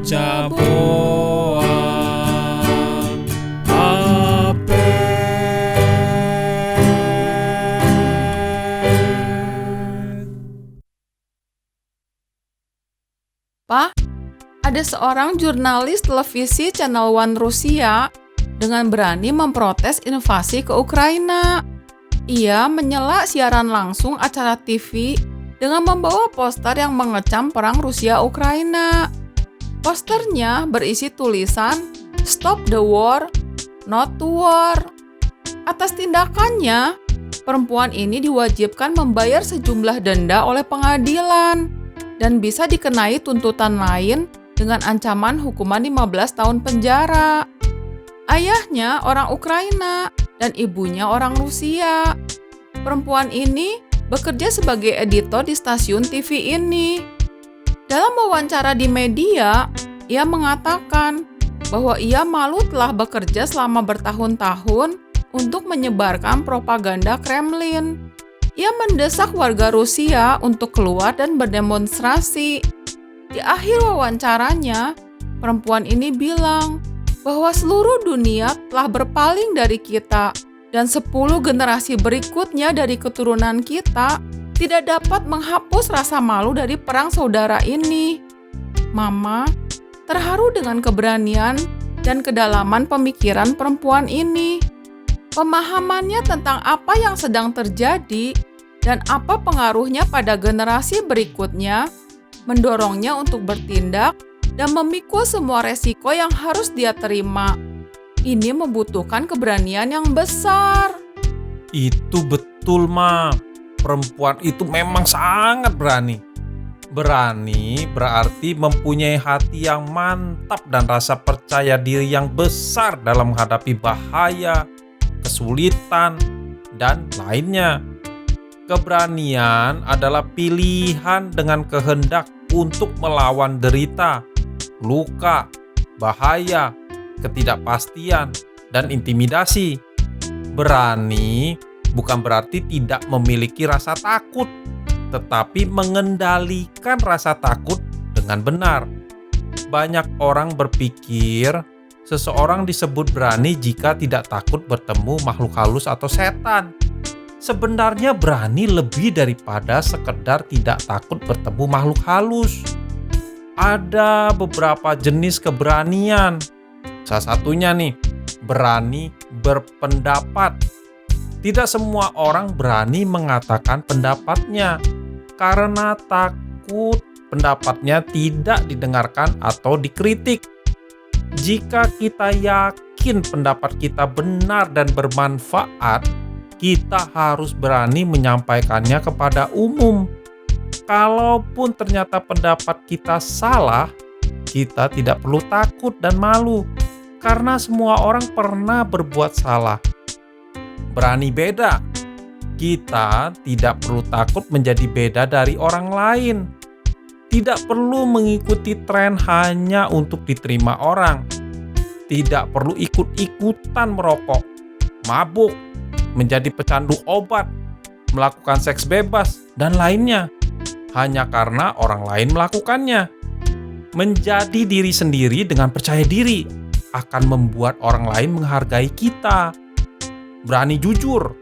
Jaboa Ape. Pak, ada seorang jurnalis televisi Channel One Rusia dengan berani memprotes invasi ke Ukraina. Ia menyela siaran langsung acara TV dengan membawa poster yang mengecam perang Rusia-Ukraina. Posternya berisi tulisan "Stop the war, not to war". Atas tindakannya, perempuan ini diwajibkan membayar sejumlah denda oleh pengadilan dan bisa dikenai tuntutan lain dengan ancaman hukuman 15 tahun penjara. Ayahnya orang Ukraina dan ibunya orang Rusia. Perempuan ini bekerja sebagai editor di stasiun TV ini. Dalam wawancara di media, ia mengatakan bahwa ia malu telah bekerja selama bertahun-tahun untuk menyebarkan propaganda Kremlin. Ia mendesak warga Rusia untuk keluar dan berdemonstrasi. Di akhir wawancaranya, perempuan ini bilang bahwa seluruh dunia telah berpaling dari kita dan 10 generasi berikutnya dari keturunan kita tidak dapat menghapus rasa malu dari perang saudara ini. Mama terharu dengan keberanian dan kedalaman pemikiran perempuan ini. Pemahamannya tentang apa yang sedang terjadi dan apa pengaruhnya pada generasi berikutnya mendorongnya untuk bertindak dan memikul semua resiko yang harus dia terima. Ini membutuhkan keberanian yang besar. Itu betul, Ma. Perempuan itu memang sangat berani. Berani berarti mempunyai hati yang mantap dan rasa percaya diri yang besar dalam menghadapi bahaya, kesulitan, dan lainnya. Keberanian adalah pilihan dengan kehendak untuk melawan derita, luka, bahaya, ketidakpastian, dan intimidasi. Berani bukan berarti tidak memiliki rasa takut, tetapi mengendalikan rasa takut dengan benar. Banyak orang berpikir seseorang disebut berani jika tidak takut bertemu makhluk halus atau setan. Sebenarnya berani lebih daripada sekedar tidak takut bertemu makhluk halus. Ada beberapa jenis keberanian. Salah satunya nih, berani berpendapat. Tidak semua orang berani mengatakan pendapatnya karena takut pendapatnya tidak didengarkan atau dikritik. Jika kita yakin pendapat kita benar dan bermanfaat, kita harus berani menyampaikannya kepada umum. Kalaupun ternyata pendapat kita salah, kita tidak perlu takut dan malu, karena semua orang pernah berbuat salah. Berani beda. Kita tidak perlu takut menjadi beda dari orang lain. Tidak perlu mengikuti tren hanya untuk diterima orang. Tidak perlu ikut-ikutan merokok, mabuk, menjadi pecandu obat, melakukan seks bebas, dan lainnya. Hanya karena orang lain melakukannya. Menjadi diri sendiri dengan percaya diri akan membuat orang lain menghargai kita. Berani jujur.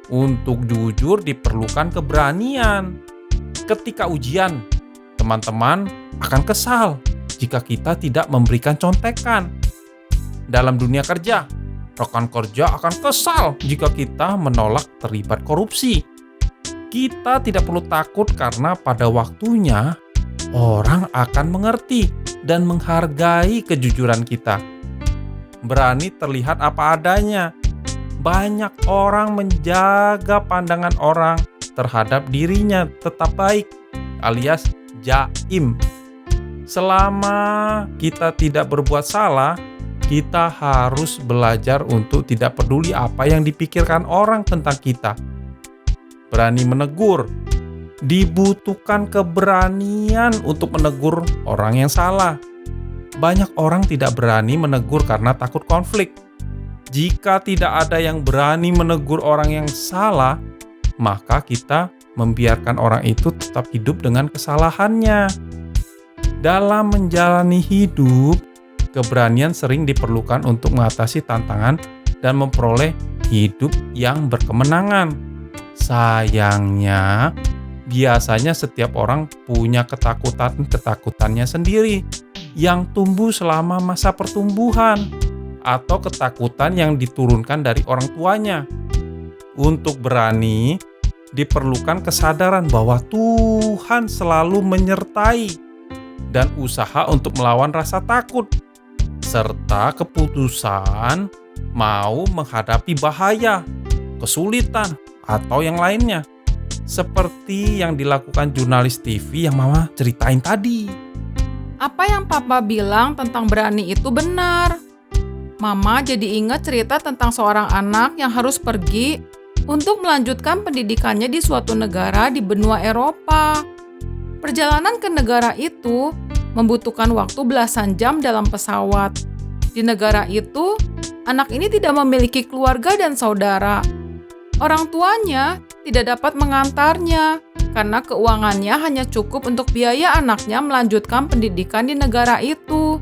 Untuk jujur diperlukan keberanian. Ketika ujian, teman-teman akan kesal jika kita tidak memberikan contekan. Dalam dunia kerja, rekan kerja akan kesal jika kita menolak terlibat korupsi. Kita tidak perlu takut karena pada waktunya orang akan mengerti dan menghargai kejujuran kita. Berani terlihat apa adanya. Banyak orang menjaga pandangan orang terhadap dirinya tetap baik, alias jaim. Selama kita tidak berbuat salah, kita harus belajar untuk tidak peduli apa yang dipikirkan orang tentang kita. Berani menegur. Dibutuhkan keberanian untuk menegur orang yang salah. Banyak orang tidak berani menegur karena takut konflik. Jika tidak ada yang berani menegur orang yang salah, maka kita membiarkan orang itu tetap hidup dengan kesalahannya. Dalam menjalani hidup, keberanian sering diperlukan untuk mengatasi tantangan dan memperoleh hidup yang berkemenangan. Sayangnya, biasanya setiap orang punya ketakutannya sendiri yang tumbuh selama masa pertumbuhan atau ketakutan yang diturunkan dari orang tuanya. Untuk berani, diperlukan kesadaran bahwa Tuhan selalu menyertai dan usaha untuk melawan rasa takut, serta keputusan mau menghadapi bahaya, kesulitan, atau yang lainnya. Seperti yang dilakukan jurnalis TV yang Mama ceritain tadi. Apa yang Papa bilang tentang berani itu benar. Mama jadi ingat cerita tentang seorang anak yang harus pergi untuk melanjutkan pendidikannya di suatu negara di benua Eropa. Perjalanan ke negara itu membutuhkan waktu belasan jam dalam pesawat. Di negara itu, anak ini tidak memiliki keluarga dan saudara. Orang tuanya tidak dapat mengantarnya karena keuangannya hanya cukup untuk biaya anaknya melanjutkan pendidikan di negara itu.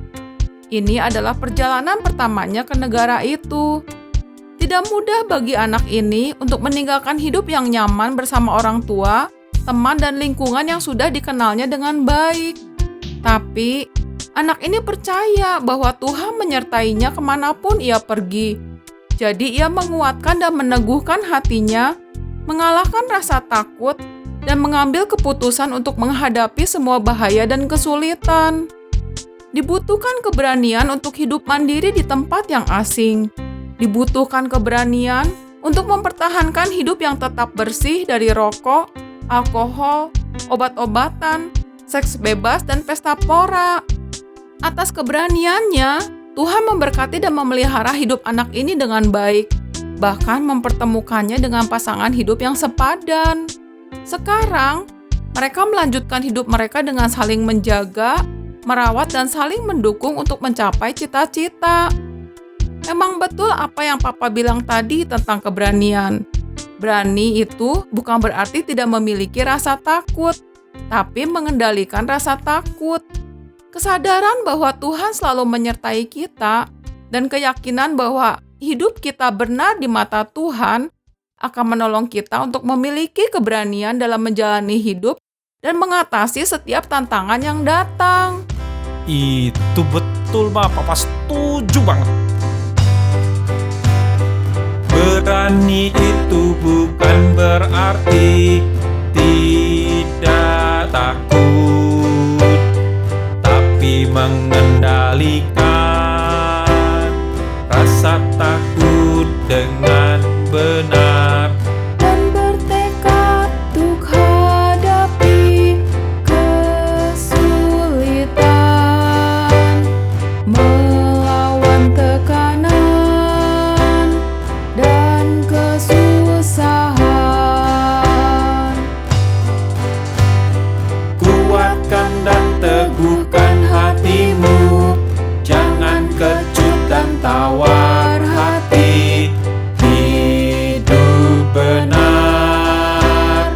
Ini adalah perjalanan pertamanya ke negara itu. Tidak mudah bagi anak ini untuk meninggalkan hidup yang nyaman bersama orang tua, teman, dan lingkungan yang sudah dikenalnya dengan baik. Tapi, anak ini percaya bahwa Tuhan menyertainya kemanapun ia pergi. Jadi ia menguatkan dan meneguhkan hatinya, mengalahkan rasa takut, dan mengambil keputusan untuk menghadapi semua bahaya dan kesulitan. Dibutuhkan keberanian untuk hidup mandiri di tempat yang asing. Dibutuhkan keberanian untuk mempertahankan hidup yang tetap bersih dari rokok, alkohol, obat-obatan, seks bebas, dan pesta pora. Atas keberaniannya, Tuhan memberkati dan memelihara hidup anak ini dengan baik, bahkan mempertemukannya dengan pasangan hidup yang sepadan. Sekarang, mereka melanjutkan hidup mereka dengan saling menjaga, merawat, dan saling mendukung untuk mencapai cita-cita. Memang betul apa yang Papa bilang tadi tentang keberanian. Berani itu bukan berarti tidak memiliki rasa takut, tapi mengendalikan rasa takut. Kesadaran bahwa Tuhan selalu menyertai kita dan keyakinan bahwa hidup kita benar di mata Tuhan akan menolong kita untuk memiliki keberanian dalam menjalani hidup dan mengatasi setiap tantangan yang datang. Itu betul, Ma. Papa setuju banget. Berani itu bukan berarti tidak takut, tapi mengendalikan rasa takut dengan benar Dan bertekad untuk hadapi kesulitan, melawan tekanan dan kesusahan. Kuatkan dan teguhkan hatimu, jangan kecut dan tawar hati. Hidup benar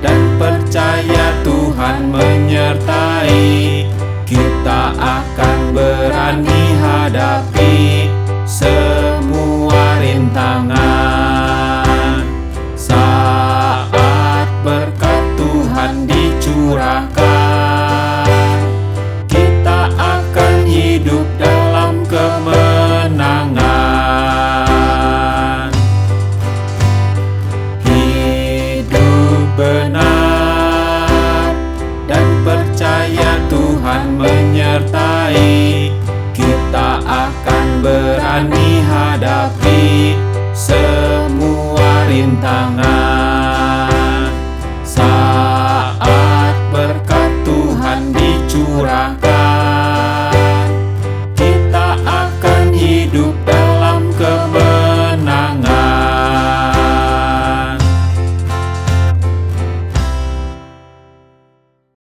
dan percaya Tuhan menyertai. Kita akan berani hadapi semua rintangan saat berkat Tuhan dicurahkan. Kita akan hidup dalam kemenangan. Hidup benar dan percaya Tuhan menyertai. Kita akan berani hadapi semua rintangan